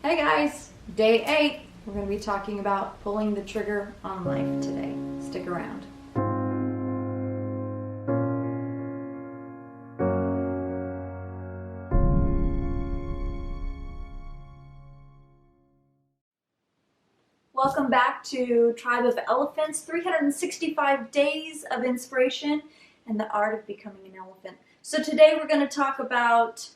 Hey guys, day 8. We're going to be talking about pulling the trigger on life today. Stick around. Welcome back to Tribe of Elephants, 365 Days of Inspiration and the Art of Becoming an Elephant. So today we're going to talk about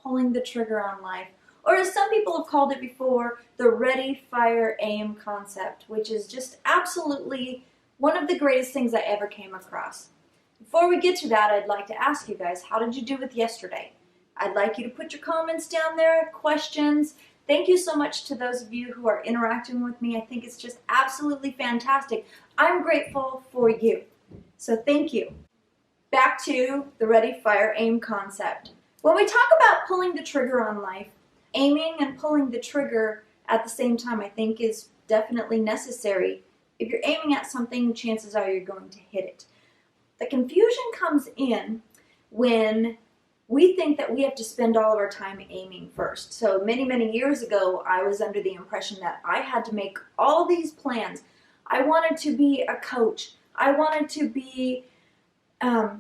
pulling the trigger on life, or as some people have called it before, the ready, fire, aim concept, which is just absolutely one of the greatest things I ever came across. Before we get to that, I'd like to ask you guys, how did you do with yesterday? I'd like you to put your comments down there, questions. Thank you so much to those of you who are interacting with me. I think it's just absolutely fantastic. I'm grateful for you. So thank you. Back to the ready, fire, aim concept. When we talk about pulling the trigger on life, aiming and pulling the trigger at the same time, I think, is definitely necessary. If you're aiming at something, chances are you're going to hit it. The confusion comes in when we think that we have to spend all of our time aiming first. So many years ago, I was under the impression that I had to make all these plans. I wanted to be a coach. I wanted to be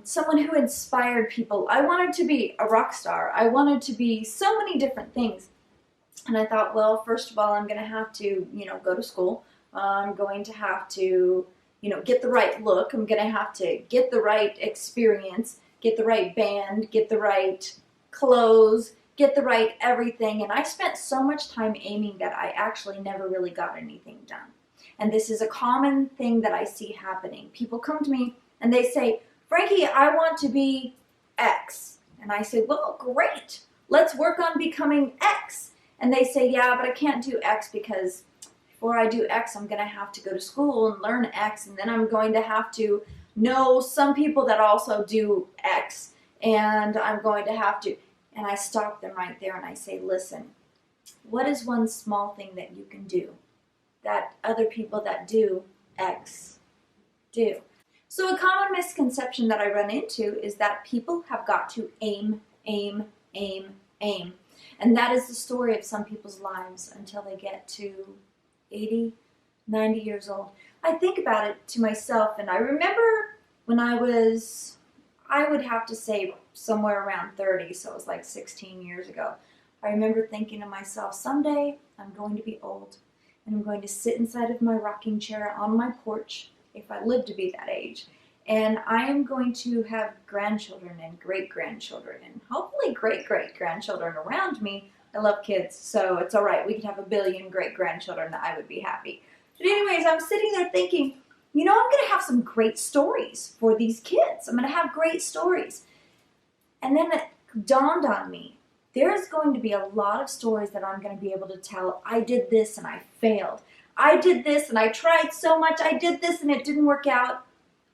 someone who inspired people. I wanted to be a rock star. I wanted to be so many different things. And I thought, well, first of all, I'm going to have to, go to school. I'm going to have to, get the right look. I'm going to have to get the right experience, get the right band, get the right clothes, get the right everything. And I spent so much time aiming that I actually never really got anything done. And this is a common thing that I see happening. People come to me and they say, Frankie, I want to be X. And I say, well, great. Let's work on becoming X. And they say, yeah, but I can't do X because before I do X, I'm going to have to go to school and learn X. And then I'm going to have to know some people that also do X. And I'm going to have to. And I stop them right there and I say, listen, what is one small thing that you can do that other people that do X do? So a common misconception that I run into is that people have got to aim, aim, aim, aim. And that is the story of some people's lives until they get to 80, 90 years old. I think about it to myself, and I remember when I would have to say somewhere around 30, so it was like 16 years ago. I remember thinking to myself, someday I'm going to be old, and I'm going to sit inside of my rocking chair on my porch, if I live to be that age, and I am going to have grandchildren and great-grandchildren and hopefully great-great-grandchildren around me. I love kids, so it's all right. We could have 1 billion great-grandchildren. I would be happy. But anyways, I'm sitting there thinking, I'm going to have some great stories for these kids. I'm going to have great stories. And then it dawned on me, there's going to be a lot of stories that I'm going to be able to tell. I did this and I failed. I did this and I tried so much. I did this and it didn't work out.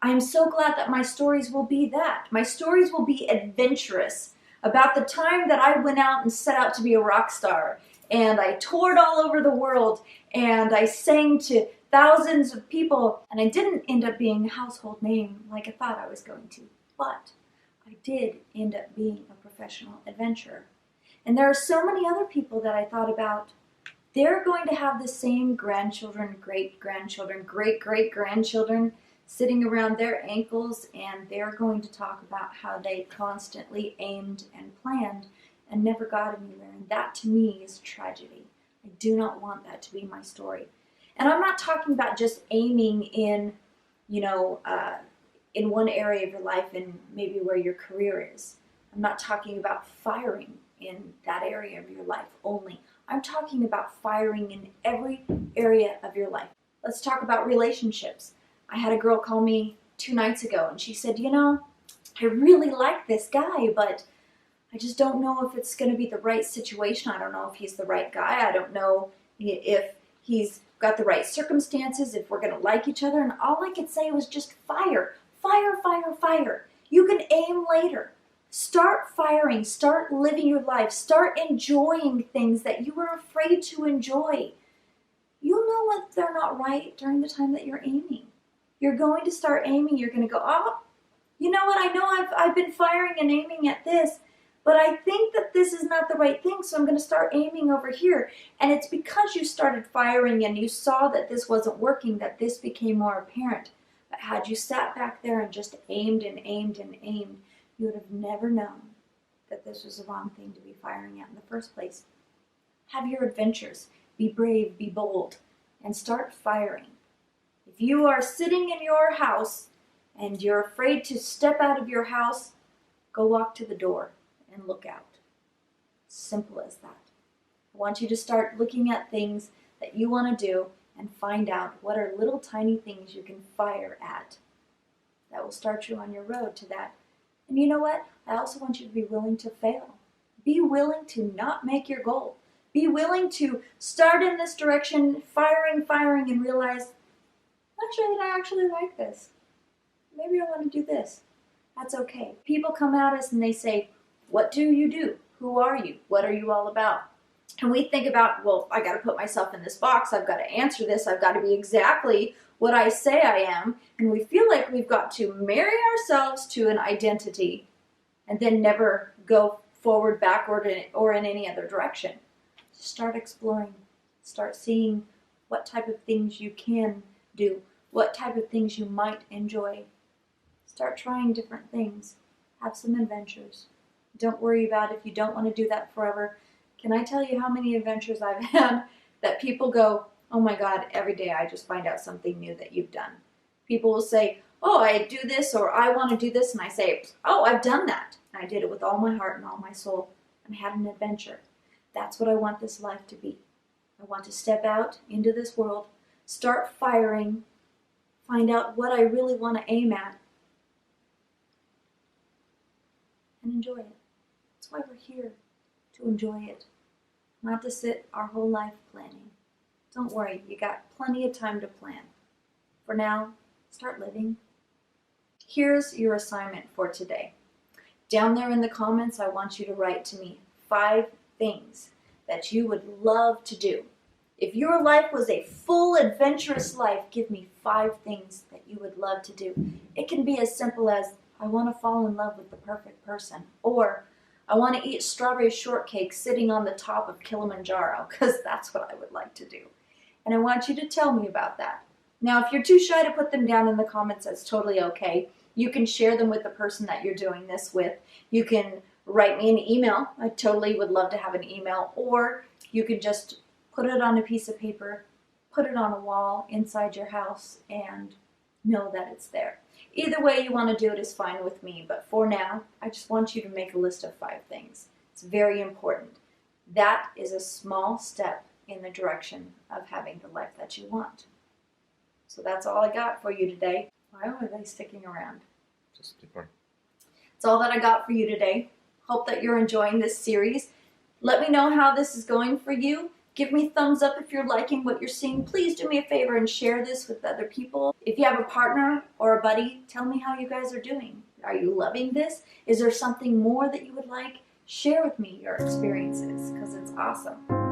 I'm so glad that my stories will be that. My stories will be adventurous about the time that I went out and set out to be a rock star. And I toured all over the world and I sang to thousands of people. And I didn't end up being a household name like I thought I was going to. But I did end up being a professional adventurer. And there are so many other people that I thought about. They're going to have the same grandchildren, great-grandchildren, great-great-grandchildren sitting around their ankles, and they're going to talk about how they constantly aimed and planned and never got anywhere. And that, to me, is tragedy. I do not want that to be my story. And I'm not talking about just aiming in, in one area of your life and maybe where your career is. I'm not talking about firing in that area of your life only. I'm talking about firing in every area of your life. Let's talk about relationships. I had a girl call me 2 nights ago and she said, I really like this guy, but I just don't know if it's going to be the right situation. I don't know if he's the right guy. I don't know if he's got the right circumstances, if we're going to like each other. And all I could say was just fire, fire, fire, fire. You can aim later. Start firing, start living your life, start enjoying things that you were afraid to enjoy. You'll know when they're not right during the time that you're aiming. You're going to start aiming, you're going to go, oh, you know what, I know I've been firing and aiming at this, but I think that this is not the right thing, so I'm going to start aiming over here. And it's because you started firing and you saw that this wasn't working that this became more apparent. But had you sat back there and just aimed and aimed and aimed, you would have never known that this was the wrong thing to be firing at in the first place. Have your adventures. Be brave, be bold, and start firing. If you are sitting in your house and you're afraid to step out of your house, go walk to the door and look out. Simple as that. I want you to start looking at things that you want to do and find out what are little tiny things you can fire at. That will start you on your road to that. And you know what? I also want you to be willing to fail. Be willing to not make your goal. Be willing to start in this direction, firing, and realize, actually, I actually like this. Maybe I want to do this. That's okay. People come at us and they say, what do you do? Who are you? What are you all about? And we think about, well, I got to put myself in this box. I've got to answer this. I've got to be exactly what I say I am. And we feel like we've got to marry ourselves to an identity and then never go forward, backward, or in any other direction. Start exploring. Start seeing what type of things you can do, what type of things you might enjoy. Start trying different things. Have some adventures. Don't worry about if you don't want to do that forever. Can I tell you how many adventures I've had that people go, oh my God, every day I just find out something new that you've done. People will say, oh, I do this, or I want to do this, and I say, oh, I've done that. And I did it with all my heart and all my soul, and had an adventure. That's what I want this life to be. I want to step out into this world, start firing, find out what I really want to aim at, and enjoy it. That's why we're here, to enjoy it, not to sit our whole life planning. Don't worry, you got plenty of time to plan. For now, start living. Here's your assignment for today. Down there in the comments, I want you to write to me 5 things that you would love to do. If your life was a full, adventurous life, give me 5 things that you would love to do. It can be as simple as, I want to fall in love with the perfect person, or I want to eat strawberry shortcake sitting on the top of Kilimanjaro, because that's what I would like to do. And I want you to tell me about that. Now, if you're too shy to put them down in the comments, that's totally okay. You can share them with the person that you're doing this with. You can write me an email. I totally would love to have an email. Or you could just put it on a piece of paper, put it on a wall inside your house, and know that it's there. Either way you want to do it is fine with me, but for now, I just want you to make a list of 5 things. It's very important. That is a small step in the direction of having the life that you want. So that's all I got for you today. Why are they sticking around? Just keep going. That's all that I got for you today. Hope that you're enjoying this series. Let me know how this is going for you. Give me thumbs up if you're liking what you're seeing. Please do me a favor and share this with other people. If you have a partner or a buddy, tell me how you guys are doing. Are you loving this? Is there something more that you would like? Share with me your experiences, because it's awesome.